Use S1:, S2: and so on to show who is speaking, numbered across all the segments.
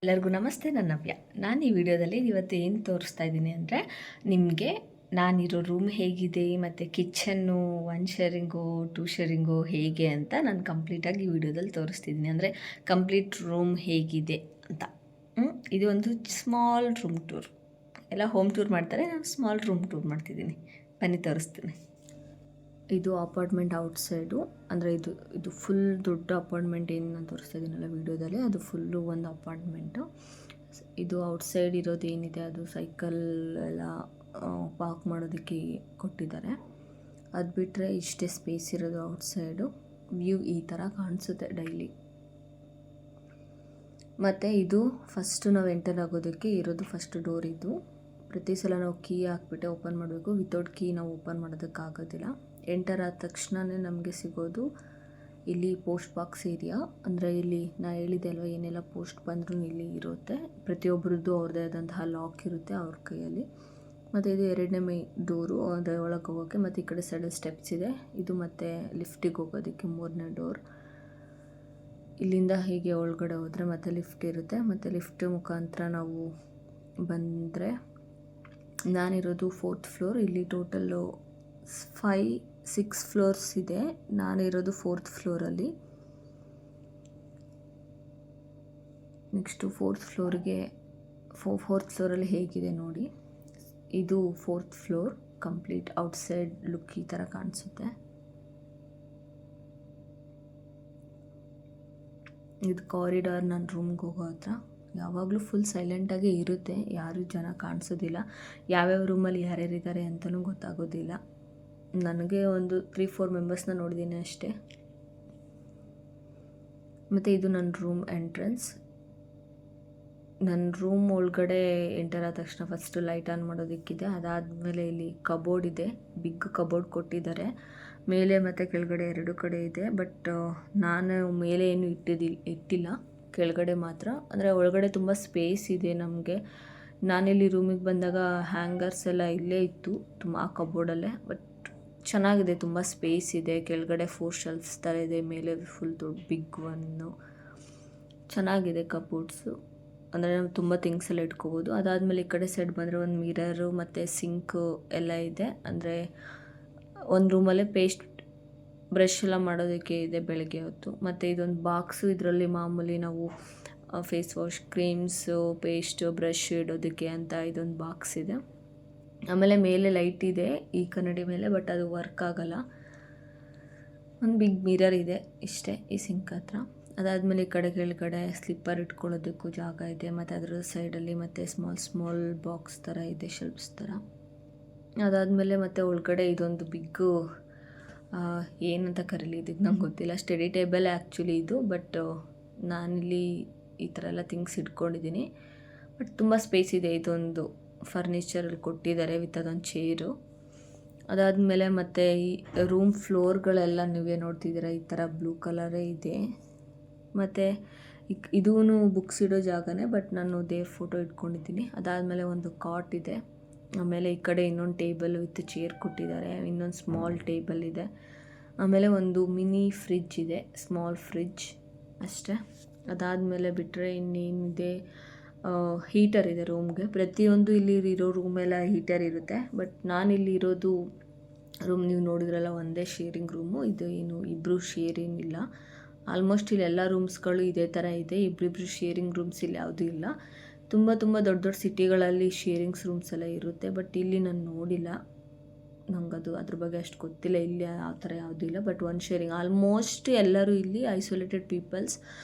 S1: ಎಲ್ಲರಿಗೂ ನಮಸ್ತೆ. ನನ್ನ ನವ್ಯ. ನಾನು ಈ ವಿಡಿಯೋದಲ್ಲಿ ಇವತ್ತು ಏನು ತೋರಿಸ್ತಾ ಇದ್ದೀನಿ ಅಂದರೆ, ನಿಮಗೆ ನಾನಿರೋ ರೂಮ್ ಹೇಗಿದೆ ಮತ್ತು ಕಿಚನ್ನು 1 ಶೇರಿಂಗು 2 ಶೇರಿಂಗು ಹೇಗೆ ಅಂತ ನಾನು ಕಂಪ್ಲೀಟಾಗಿ ಈ ವಿಡಿಯೋದಲ್ಲಿ ತೋರಿಸ್ತಿದ್ದೀನಿ. ಅಂದರೆ ಕಂಪ್ಲೀಟ್ ರೂಮ್ ಹೇಗಿದೆ ಅಂತ. ಇದು ಒಂದು ಸ್ಮಾಲ್ ರೂಮ್ ಟೂರ್. ಎಲ್ಲ ಹೋಮ್ ಟೂರ್ ಮಾಡ್ತಾರೆ, ನಾನು ಸ್ಮಾಲ್ ರೂಮ್ ಟೂರ್ ಮಾಡ್ತಿದ್ದೀನಿ. ಬನ್ನಿ ತೋರಿಸ್ತೀನಿ. ಇದು ಅಪಾರ್ಟ್ಮೆಂಟ್ ಔಟ್ಸೈಡು. ಅಂದರೆ ಇದು ಫುಲ್ ದೊಡ್ಡ ಅಪಾರ್ಟ್ಮೆಂಟ್ ಏನು ನಾನು ತೋರಿಸ್ತಾ ಇದ್ದೀನಲ್ಲ ವೀಡಿಯೋದಲ್ಲಿ, ಅದು ಫುಲ್ಲು ಒಂದು ಅಪಾರ್ಟ್ಮೆಂಟು. ಇದು ಔಟ್ಸೈಡ್ ಇರೋದು ಏನಿದೆ ಅದು ಸೈಕಲ್ ಎಲ್ಲ ಪಾರ್ಕ್ ಮಾಡೋದಕ್ಕೆ ಕೊಟ್ಟಿದ್ದಾರೆ. ಅದು ಬಿಟ್ಟರೆ ಇಷ್ಟೇ ಸ್ಪೇಸ್ ಇರೋದು ಔಟ್ಸೈಡು. ವ್ಯೂ ಈ ಥರ ಕಾಣಿಸುತ್ತೆ ಡೈಲಿ. ಮತ್ತು ಇದು ಫಸ್ಟು ನಾವು ಎಂಟರ್ ಆಗೋದಕ್ಕೆ ಇರೋದು ಫಸ್ಟ್ ಡೋರ್. ಇದು ಪ್ರತಿ ಸಲ ನಾವು ಕೀ ಹಾಕ್ಬಿಟ್ಟೆ ಓಪನ್ ಮಾಡಬೇಕು. ವಿತೌಟ್ ಕೀ ನಾವು ಓಪನ್ ಮಾಡೋದಕ್ಕಾಗೋದಿಲ್ಲ. ಎಂಟರ್ ಆದ ತಕ್ಷಣವೇ ನಮಗೆ ಸಿಗೋದು ಇಲ್ಲಿ ಪೋಸ್ಟ್ ಬಾಕ್ಸ್ ಏರಿಯಾ. ಅಂದರೆ ಇಲ್ಲಿ ನಾನು ಹೇಳಿದೆ ಅಲ್ವ, ಏನೆಲ್ಲ ಪೋಸ್ಟ್ ಬಂದರೂ ಇಲ್ಲಿ ಇರುತ್ತೆ. ಪ್ರತಿಯೊಬ್ಬರದ್ದು ಅವ್ರದ್ದೇ ಆದಂತಹ ಲಾಕ್ ಇರುತ್ತೆ ಅವ್ರ ಕೈಯಲ್ಲಿ. ಮತ್ತು ಇದು 2ನೇ ಡೋರು, ಅಂದರೆ ಒಳಗೆ ಹೋಗೋಕ್ಕೆ. ಮತ್ತು ಈ ಕಡೆ ಸೈಡಲ್ಲಿ ಸ್ಟೆಪ್ಸ್ ಇದೆ. ಇದು ಮತ್ತು ಲಿಫ್ಟಿಗೆ ಹೋಗೋದಕ್ಕೆ 3ನೇ ಡೋರ್. ಇಲ್ಲಿಂದ ಹೀಗೆ ಒಳಗಡೆ ಹೋದರೆ ಮತ್ತೆ ಲಿಫ್ಟ್ ಇರುತ್ತೆ. ಮತ್ತು ಲಿಫ್ಟ್ ಮುಖಾಂತರ ನಾವು ಬಂದರೆ, ನಾನಿರೋದು 4th ಫ್ಲೋರ್. ಇಲ್ಲಿ ಟೋಟಲ್ಲು 5-6 ಫ್ಲೋರ್ಸ್ ಇದೆ. ನಾನಿರೋದು 4th ಫ್ಲೋರಲ್ಲಿ. ನೆಕ್ಸ್ಟು 4th ಫ್ಲೋರಿಗೆ 4th ಫ್ಲೋರಲ್ಲಿ ಹೇಗಿದೆ ನೋಡಿ. ಇದು 4th floor. Complete outside look ಈ ಥರ ಕಾಣಿಸುತ್ತೆ. ಇದು ಕಾರಿಡಾರ್. ನನ್ನ ರೂಮ್ಗೆ ಹೋಗೋ ಹತ್ರ ಯಾವಾಗಲೂ ಫುಲ್ ಸೈಲೆಂಟಾಗೇ ಇರುತ್ತೆ. ಯಾರೂ ಜನ ಕಾಣಿಸೋದಿಲ್ಲ. ಯಾವ್ಯಾವ ರೂಮಲ್ಲಿ ಯಾರ್ಯಾರಿದ್ದಾರೆ ಅಂತಲೂ ಗೊತ್ತಾಗೋದಿಲ್ಲ. ನನಗೆ ಒಂದು 3-4 ಮೆಂಬರ್ಸ್ನ ನೋಡಿದ್ದೀನಿ ಅಷ್ಟೇ. ಮತ್ತು ಇದು ನನ್ನ ರೂಮ್ ಎಂಟ್ರೆನ್ಸ್. ನನ್ನ ರೂಮ್ ಒಳಗಡೆ ಎಂಟರ್ ಆದ ತಕ್ಷಣ ಫಸ್ಟು ಲೈಟ್ ಆನ್ ಮಾಡೋದಕ್ಕಿದೆ. ಅದಾದಮೇಲೆ ಇಲ್ಲಿ ಕಬೋರ್ಡ್ ಇದೆ. ಬಿಗ್ ಕಬೋರ್ಡ್ ಕೊಟ್ಟಿದ್ದಾರೆ. ಮೇಲೆ ಮತ್ತು ಕೆಳಗಡೆ 2 ಕಡೆ ಇದೆ. ಬಟ್ ನಾನು ಮೇಲೆ ಏನು ಇಟ್ಟಿಲ್ಲ, ಕೆಳಗಡೆ ಮಾತ್ರ. ಅಂದರೆ ಒಳಗಡೆ ತುಂಬ ಸ್ಪೇಸ್ ಇದೆ ನಮಗೆ. ನಾನಿಲ್ಲಿ ರೂಮಿಗೆ ಬಂದಾಗ ಹ್ಯಾಂಗರ್ಸ್ ಎಲ್ಲ ಇಲ್ಲೇ ಇತ್ತು ತುಂಬ ಆ ಕಬೋರ್ಡಲ್ಲೇ. ಬಟ್ ಚೆನ್ನಾಗಿದೆ, ತುಂಬ ಸ್ಪೇಸ್ ಇದೆ. ಕೆಳಗಡೆ 4 ಶೆಲ್ಫ್ಸ್ ಥರ ಇದೆ, ಮೇಲೆ ಫುಲ್ ದೊಡ್ಡ ಬಿಗ್ ಒನ್ನು. ಚೆನ್ನಾಗಿದೆ ಕಬೋರ್ಡ್ಸು. ಅಂದರೆ ನಾವು ತುಂಬ ಥಿಂಗ್ಸ್ ಎಲ್ಲ ಇಟ್ಕೋಬೋದು. ಅದಾದಮೇಲೆ ಈ ಕಡೆ ಸೈಡ್ ಬಂದರೆ ಒಂದು ಮಿರರು ಮತ್ತು ಸಿಂಕು ಎಲ್ಲ ಇದೆ. ಅಂದರೆ ಒಂದು ರೂಮಲ್ಲೇ ಪೇಸ್ಟ್ ಬ್ರಷ್ ಎಲ್ಲ ಮಾಡೋದಕ್ಕೆ ಇದೆ ಬೆಳಗ್ಗೆ ಹೊತ್ತು. ಮತ್ತು ಇದೊಂದು ಬಾಕ್ಸು. ಇದರಲ್ಲಿ ಮಾಮೂಲಿ ನಾವು face wash, creams, paste, brush ಇಡೋದಕ್ಕೆ ಅಂತ ಇದೊಂದು ಬಾಕ್ಸ್ ಇದೆ. ಆಮೇಲೆ ಮೇಲೆ ಲೈಟ್ ಇದೆ ಈ ಕನ್ನಡಿ ಮೇಲೆ, ಬಟ್ ಅದು ವರ್ಕ್ ಆಗಲ್ಲ. ಒಂದು ಬಿಗ್ ಮಿರರ್ ಇದೆ ಇಷ್ಟೇ ಈ ಸಿಂಕ್ ಹತ್ರ. ಅದಾದಮೇಲೆ ಈ ಕಡೆ ಕೆಳಗಡೆ ಸ್ಲಿಪ್ಪರ್ ಇಟ್ಕೊಳ್ಳೋದಕ್ಕೂ ಜಾಗ ಇದೆ. ಮತ್ತು ಅದರ ಸೈಡಲ್ಲಿ ಮತ್ತು ಸ್ಮಾಲ್ ಬಾಕ್ಸ್ ಥರ ಇದೆ, ಶೆಲ್ಫ್ಸ್ ಥರ. ಅದಾದಮೇಲೆ ಮತ್ತು ಒಳಗಡೆ ಇದೊಂದು ಬಿಗ್ಗು ಏನಂತ ಕರೀಲಿ ಇದಕ್ಕೆ ನಂಗೆ ಗೊತ್ತಿಲ್ಲ. ಸ್ಟಡಿ ಟೇಬಲ್ ಆ್ಯಕ್ಚುಲಿ ಇದು. ಬಟ್ ನಾನಿಲ್ಲಿ ಈ ಥರ ಎಲ್ಲ ಥಿಂಗ್ಸ್ ಇಟ್ಕೊಂಡಿದ್ದೀನಿ. ಬಟ್ ತುಂಬ ಸ್ಪೇಸ್ ಇದೆ. ಇದೊಂದು ಫರ್ನಿಚರಲ್ಲಿ ಕೊಟ್ಟಿದ್ದಾರೆ ವಿತ್ ಅದೊಂದು ಚೇರು. ಅದಾದಮೇಲೆ ಮತ್ತು ಈ ರೂಮ್ ಫ್ಲೋರ್ಗಳೆಲ್ಲ ನೀವೇ ನೋಡ್ತಿದ್ದೀರ, ಈ ಥರ ಬ್ಲೂ ಕಲರೇ ಇದೆ. ಮತ್ತು ಇದೂ ಬುಕ್ಸ್ ಇಡೋ ಜಾಗನೇ, ಬಟ್ ನಾನು ದೇವ್ರ ಫೋಟೋ ಇಟ್ಕೊಂಡಿದ್ದೀನಿ. ಅದಾದಮೇಲೆ ಒಂದು ಕಾಟ್ ಇದೆ. ಆಮೇಲೆ ಈ ಕಡೆ ಇನ್ನೊಂದು ಟೇಬಲ್ ವಿತ್ ಚೇರ್ ಕೊಟ್ಟಿದ್ದಾರೆ. ಇನ್ನೊಂದು ಸ್ಮಾಲ್ ಟೇಬಲ್ ಇದೆ. ಆಮೇಲೆ ಒಂದು ಮಿನಿ ಫ್ರಿಜ್ ಇದೆ, ಸ್ಮಾಲ್ ಫ್ರಿಜ್ ಅಷ್ಟೇ. ಅದಾದಮೇಲೆ ಬಿಟ್ಟರೆ ಇನ್ನೇನಿದೆ, ಹೀಟರ್ ಇದೆ ರೂಮ್ಗೆ. ಪ್ರತಿಯೊಂದು ಇಲ್ಲಿ ಇರೋ ರೂಮೆಲ್ಲ ಹೀಟರ್ ಇರುತ್ತೆ. ಬಟ್ ನಾನಿಲ್ಲಿ ಇರೋದು ರೂಮ್ ನೀವು ನೋಡಿದ್ರಲ್ಲ, ಒಂದೇ ಶೇರಿಂಗ್ ರೂಮು. ಇದು ಏನು ಇಬ್ಬರು ಶೇರ್ ಏನಿಲ್ಲ. ಆಲ್ಮೋಸ್ಟ್ ಇಲ್ಲಿ ಎಲ್ಲ ರೂಮ್ಸ್ಗಳು ಇದೇ ಥರ ಇದೆ. ಇಬ್ಬರಿಬ್ರು ಶೇರಿಂಗ್ ರೂಮ್ಸ್ ಇಲ್ಲಿ ಯಾವುದೂ ಇಲ್ಲ. ತುಂಬ ದೊಡ್ಡ ಸಿಟಿಗಳಲ್ಲಿ ಶೇರಿಂಗ್ಸ್ ರೂಮ್ಸ್ ಎಲ್ಲ ಇರುತ್ತೆ. ಬಟ್ ಇಲ್ಲಿ ನಾನು ನೋಡಿಲ್ಲ, ನನಗದು ಅದ್ರ ಬಗ್ಗೆ ಅಷ್ಟು ಗೊತ್ತಿಲ್ಲ. ಇಲ್ಲಿ ಆ ಥರ ಯಾವುದೂ ಇಲ್ಲ. But 1 sharing. ಆಲ್ಮೋಸ್ಟ್ ಎಲ್ಲರೂ ಇಲ್ಲಿ ಐಸೋಲೇಟೆಡ್ ಪೀಪಲ್ಸ್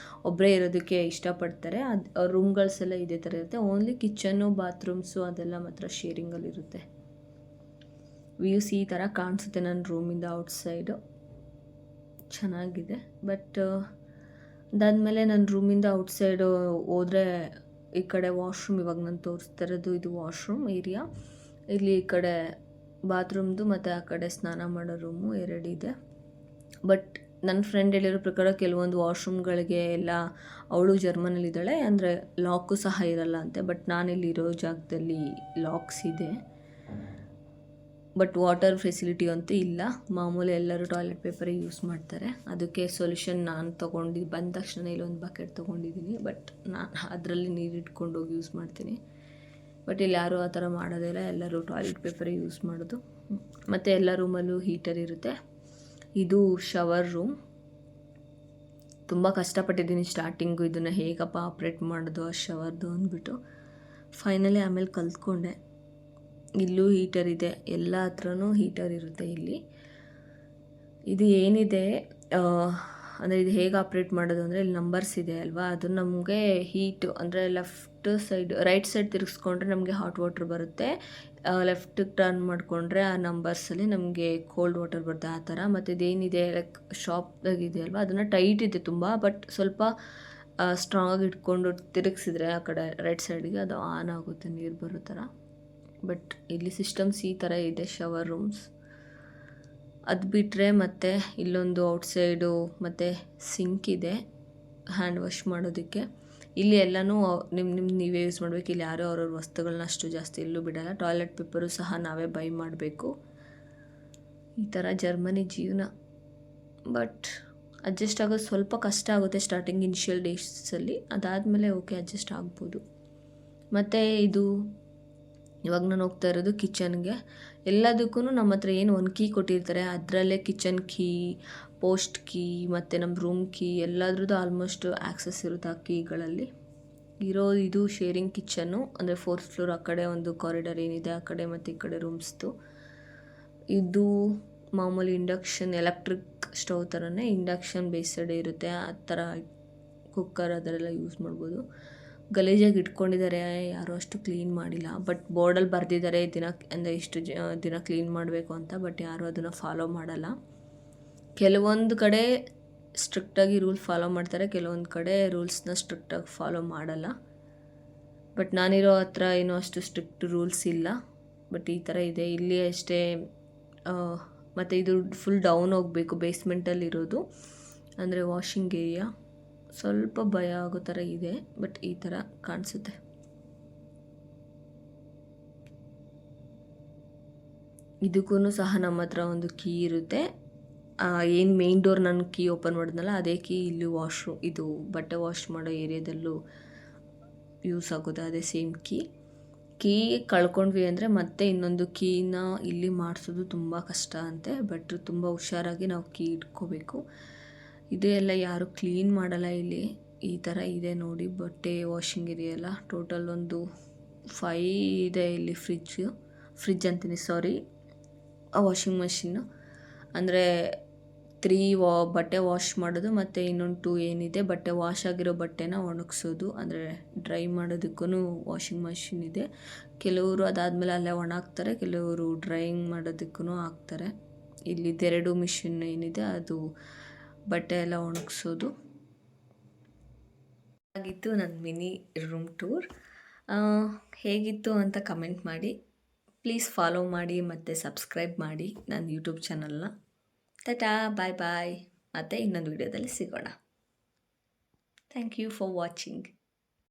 S1: ಒಬ್ಬರೇ ಇರೋದಕ್ಕೆ ಇಷ್ಟಪಡ್ತಾರೆ. ಅದು ರೂಮ್ಗಳ್ಸೆಲ್ಲ ಇದೇ ಥರ ಇರುತ್ತೆ. ಓನ್ಲಿ ಕಿಚನ್ನು, ಬಾತ್ರೂಮ್ಸು ಅದೆಲ್ಲ ಮಾತ್ರ ಶೇರಿಂಗಲ್ಲಿರುತ್ತೆ. ವ್ಯೂಸ್ ಈ ಥರ ಕಾಣಿಸುತ್ತೆ ನನ್ನ ರೂಮಿಂದ ಔಟ್ಸೈಡು. ಚೆನ್ನಾಗಿದೆ. ಬಟ್ ಅದಾದಮೇಲೆ ನನ್ನ ರೂಮಿಂದ ಔಟ್ಸೈಡು ಹೋದರೆ ಈ ಕಡೆ ವಾಶ್ರೂಮ್, ಇವಾಗ ನಾನು ತೋರಿಸ್ತಾ ಇರೋದು ಇದು ವಾಶ್ರೂಮ್ ಏರಿಯಾ. ಇಲ್ಲಿ ಈ ಕಡೆ ಬಾತ್ರೂಮ್ದು ಮತ್ತು ಆ ಕಡೆ ಸ್ನಾನ ಮಾಡೋ ರೂಮು 2 ಇದೆ. ಬಟ್ ನನ್ನ ಫ್ರೆಂಡ್ ಹೇಳಿರೋ ಪ್ರಕಾರ ಕೆಲವೊಂದು ವಾಶ್ರೂಮ್ಗಳಿಗೆ ಎಲ್ಲ, ಅವಳು ಜರ್ಮನಲ್ಲಿದ್ದಾಳೆ, ಅಂದರೆ ಲಾಕು ಸಹ ಇರಲ್ಲ ಅಂತೆ. ಬಟ್ ನಾನಿಲ್ಲಿರೋ ಜಾಗದಲ್ಲಿ ಲಾಕ್ಸ್ ಇದೆ. ಬಟ್ ವಾಟರ್ ಫೆಸಿಲಿಟಿ ಅಂತೂ ಇಲ್ಲ. ಮಾಮೂಲಿ ಎಲ್ಲರೂ ಟಾಯ್ಲೆಟ್ ಪೇಪರೇ ಯೂಸ್ ಮಾಡ್ತಾರೆ. ಅದಕ್ಕೆ ಸೊಲ್ಯೂಷನ್ ನಾನು ಬಂದ ತಕ್ಷಣ ಇಲ್ಲೊಂದು ಬಕೆಟ್ ತೊಗೊಂಡಿದ್ದೀನಿ. ಬಟ್ ನಾನು ಅದರಲ್ಲಿ ನೀರು ಇಟ್ಕೊಂಡೋಗಿ ಯೂಸ್ ಮಾಡ್ತೀನಿ. ಬಟ್ ಇಲ್ಲಿ ಯಾರೂ ಆ ಥರ ಮಾಡೋದಿಲ್ಲ, ಎಲ್ಲರೂ ಟಾಯ್ಲೆಟ್ ಪೇಪರೇ ಯೂಸ್ ಮಾಡೋದು. ಮತ್ತು ಎಲ್ಲ ರೂಮಲ್ಲೂ ಹೀಟರ್ ಇರುತ್ತೆ. ಇದು ಶವರ್ ರೂಮ್. ತುಂಬ ಕಷ್ಟಪಟ್ಟಿದ್ದೀನಿ ಸ್ಟಾರ್ಟಿಂಗು ಇದನ್ನು ಹೇಗಪ್ಪ ಆಪ್ರೇಟ್ ಮಾಡೋದು ಆ ಶವರ್ದು ಅಂದ್ಬಿಟ್ಟು. ಫೈನಲಿ ಆಮೇಲೆ ಕಲ್ತ್ಕೊಂಡೆ. ಇಲ್ಲೂ ಹೀಟರ್ ಇದೆ, ಎಲ್ಲ ಹತ್ರನೂ ಹೀಟರ್ ಇರುತ್ತೆ ಇಲ್ಲಿ. ಇದು ಏನಿದೆ ಅಂದರೆ ಇದು ಹೇಗೆ ಆಪ್ರೇಟ್ ಮಾಡೋದು ಅಂದರೆ ಇಲ್ಲಿ ನಂಬರ್ಸ್ ಇದೆ ಅಲ್ವಾ, ಅದು ನಮಗೆ ಹೀಟು ಅಂದರೆ ರೈಟ್ ಸೈಡ್ ತಿರುಗಿಸ್ಕೊಂಡ್ರೆ ನಮಗೆ ಹಾಟ್ ವಾಟರ್ ಬರುತ್ತೆ, ಲೆಫ್ಟಿಗೆ ಟರ್ನ್ ಮಾಡಿಕೊಂಡ್ರೆ ಆ ನಂಬರ್ಸಲ್ಲಿ ನಮಗೆ ಕೋಲ್ಡ್ ವಾಟರ್ ಬರುತ್ತೆ ಆ ಥರ. ಮತ್ತು ಇದೇನಿದೆ ಲೈಕ್ ಶಾಪ್ದಾಗಿದೆ ಅಲ್ವಾ, ಅದನ್ನು ಟೈಟ್ ಇದೆ ತುಂಬ, ಬಟ್ ಸ್ವಲ್ಪ ಸ್ಟ್ರಾಂಗಾಗಿ ಇಟ್ಕೊಂಡು ತಿರುಗಿಸಿದ್ರೆ ಆ ಕಡೆ ರೈಟ್ ಸೈಡಿಗೆ ಅದು ಆನ್ ಆಗುತ್ತೆ ನೀರು ಬರೋ ಥರ. ಬಟ್ ಇಲ್ಲಿ ಸಿಸ್ಟಮ್ಸ್ ಈ ಥರ ಇದೆ ಶವರ್ ರೂಮ್ಸ್. ಅದು ಬಿಟ್ಟರೆ ಮತ್ತು ಇಲ್ಲೊಂದು ಔಟ್ಸೈಡು ಮತ್ತು ಸಿಂಕ್ ಇದೆ ಹ್ಯಾಂಡ್ ವಾಶ್ ಮಾಡೋದಕ್ಕೆ. ಇಲ್ಲಿ ಎಲ್ಲನೂ ನೀವೇ ಯೂಸ್ ಮಾಡಬೇಕು. ಇಲ್ಲಿ ಯಾರೋ ಅವ್ರವ್ರ ವಸ್ತುಗಳನ್ನ ಅಷ್ಟು ಜಾಸ್ತಿ ಎಲ್ಲೂ ಬಿಡೋಲ್ಲ. ಟಾಯ್ಲೆಟ್ ಪೇಪರು ಸಹ ನಾವೇ ಬೈ ಮಾಡಬೇಕು. ಈ ಥರ ಜರ್ಮನಿ ಜೀವನ. ಬಟ್ ಅಡ್ಜಸ್ಟ್ ಆಗೋದು ಸ್ವಲ್ಪ ಕಷ್ಟ ಆಗುತ್ತೆ ಸ್ಟಾರ್ಟಿಂಗ್ ಇನಿಷಿಯಲ್ ಡೇಸಲ್ಲಿ. ಅದಾದಮೇಲೆ ಓಕೆ ಅಡ್ಜಸ್ಟ್ ಆಗ್ಬೋದು. ಮತ್ತು ಇದು ಇವಾಗ ನಾನು ಹೋಗ್ತಾ ಇರೋದು ಕಿಚನ್ಗೆ. ಎಲ್ಲದಕ್ಕೂ ನಮ್ಮ ಹತ್ರ ಏನು ಒಂದು ಕೀ ಕೊಟ್ಟಿರ್ತಾರೆ, ಅದರಲ್ಲೇ ಕಿಚನ್ ಕೀ, ಪೋಸ್ಟ್ ಕೀ ಮತ್ತು ನಮ್ಮ ರೂಮ್ ಕೀ ಎಲ್ಲದ್ರದ್ದು ಆಲ್ಮೋಸ್ಟ್ ಆ್ಯಕ್ಸಸ್ ಇರುತ್ತೆ ಆ ಕೀಗಳಲ್ಲಿ. ಇದು ಶೇರಿಂಗ್ ಕಿಚನ್ನು, ಅಂದರೆ 4th ಫ್ಲೋರ್ ಆ ಕಡೆ ಒಂದು ಕಾರಿಡಾರ್ ಏನಿದೆ ಆ ಕಡೆ ಮತ್ತು ಈ ಕಡೆ ರೂಮ್ಸ್ದು. ಇದು ಮಾಮೂಲಿ ಇಂಡಕ್ಷನ್ ಎಲೆಕ್ಟ್ರಿಕ್ ಸ್ಟವ್ ಥರನೇ ಇಂಡಕ್ಷನ್ ಬೇಸ್ಡ್ ಇರುತ್ತೆ. ಆ ಥರ ಕುಕ್ಕರ್ ಅದರೆಲ್ಲ ಯೂಸ್ ಮಾಡ್ಬೋದು. ಗಲೀಜಾಗಿ ಇಟ್ಕೊಂಡಿದ್ದಾರೆ, ಯಾರೂ ಅಷ್ಟು ಕ್ಲೀನ್ ಮಾಡಿಲ್ಲ. ಬಟ್ ಬೋರ್ಡಲ್ಲಿ ಬರೆದಿದ್ದಾರೆ ಅಂದರೆ ಇಷ್ಟು ದಿನ ಕ್ಲೀನ್ ಮಾಡಬೇಕು ಅಂತ. ಬಟ್ ಯಾರೂ ಅದನ್ನು ಫಾಲೋ ಮಾಡಲ್ಲ. ಕೆಲವೊಂದು ಕಡೆ ಸ್ಟ್ರಿಕ್ಟಾಗಿ ರೂಲ್ ಫಾಲೋ ಮಾಡ್ತಾರೆ, ಕೆಲವೊಂದು ಕಡೆ ರೂಲ್ಸ್ನ ಸ್ಟ್ರಿಕ್ಟಾಗಿ ಫಾಲೋ ಮಾಡಲ್ಲ. ಬಟ್ ನಾನಿರೋ ಹತ್ರ ಏನೋ ಅಷ್ಟು ಸ್ಟ್ರಿಕ್ಟ್ ರೂಲ್ಸ್ ಇಲ್ಲ. ಬಟ್ ಈ ಥರ ಇದೆ ಇಲ್ಲಿ ಅಷ್ಟೇ. ಮತ್ತು ಇದು ಫುಲ್ ಡೌನ್ ಹೋಗಬೇಕು, ಬೇಸ್ಮೆಂಟಲ್ಲಿರೋದು, ಅಂದರೆ ವಾಷಿಂಗ್ ಏರಿಯಾ. ಸ್ವಲ್ಪ ಭಯ ಆಗೋ ಥರ ಇದೆ, ಬಟ್ ಈ ಥರ ಕಾಣಿಸುತ್ತೆ. ಇದಕ್ಕೂ ಸಹ ನಮ್ಮ ಹತ್ರ ಒಂದು ಕೀ ಇರುತ್ತೆ. ಏನು ಮೇನ್ ಡೋರ್ ನಾನು ಕೀ ಓಪನ್ ಮಾಡಿದ್ನಲ್ಲ ಅದೇ ಕೀ ಇಲ್ಲಿ ವಾಶ್ರೂಮ್, ಇದು ಬಟ್ಟೆ ವಾಶ್ ಮಾಡೋ ಏರಿಯಾದಲ್ಲೂ ಯೂಸ್ ಆಗೋದು ಅದೇ ಸೇಮ್ ಕೀ ಕಳ್ಕೊಂಡ್ವಿ ಅಂದರೆ ಮತ್ತೆ ಇನ್ನೊಂದು ಕೀನ ಇಲ್ಲಿ ಮಾಡಿಸೋದು ತುಂಬ ಕಷ್ಟ ಅಂತೆ. ಬಟ್ ತುಂಬ ಹುಷಾರಾಗಿ ನಾವು ಕೀ ಇಟ್ಕೋಬೇಕು. ಇದು ಎಲ್ಲ ಯಾರು ಕ್ಲೀನ್ ಮಾಡಲ್ಲ ಇಲ್ಲಿ. ಈ ಥರ ಇದೆ ನೋಡಿ ಬಟ್ಟೆ ವಾಷಿಂಗ್ ಏರಿಯಾ ಎಲ್ಲ. ಟೋಟಲ್ ಒಂದು 5 ಇದೆ ಇಲ್ಲಿ. ಫ್ರಿಜ್ ಅಂತೀನಿ, ಸಾರಿ, ವಾಷಿಂಗ್ ಮಷಿನ್ನು. ಅಂದರೆ 3 ಬಟ್ಟೆ ವಾಶ್ ಮಾಡೋದು ಮತ್ತು ಇನ್ನೊಂದು 2 ಏನಿದೆ ಬಟ್ಟೆ ವಾಶ್ ಆಗಿರೋ ಬಟ್ಟೆನ ಒಣಗಿಸೋದು, ಅಂದರೆ ಡ್ರೈ ಮಾಡೋದಕ್ಕೂ ವಾಷಿಂಗ್ ಮಷಿನ್ ಇದೆ. ಕೆಲವರು ಅದಾದಮೇಲೆ ಅಲ್ಲೇ ಒಣ ಹಾಕ್ತಾರೆ, ಕೆಲವರು ಡ್ರೈಯಿಂಗ್ ಮಾಡೋದಕ್ಕೂ ಹಾಕ್ತಾರೆ. ಇಲ್ಲಿ 2 ಮಿಷಿನ್ ಏನಿದೆ ಅದು ಬಟ್ಟೆ ಎಲ್ಲ ಒಣಗಿಸೋದು. ಹಾಗಿತ್ತು ನನ್ನ ಮಿನಿ ರೂಮ್ ಟೂರ್. ಹೇಗಿತ್ತು ಅಂತ ಕಮೆಂಟ್ ಮಾಡಿ. ಪ್ಲೀಸ್ ಫಾಲೋ ಮಾಡಿ ಮತ್ತು ಸಬ್ಸ್ಕ್ರೈಬ್ ಮಾಡಿ ನನ್ನ ಯೂಟ್ಯೂಬ್ ಚಾನಲ್ನ. ಟಾಟಾ, ಬಾಯ್ ಬಾಯ್. ಮತ್ತು ಇನ್ನೊಂದು ವಿಡಿಯೋದಲ್ಲಿ ಸಿಗೋಣ. Thank you for watching.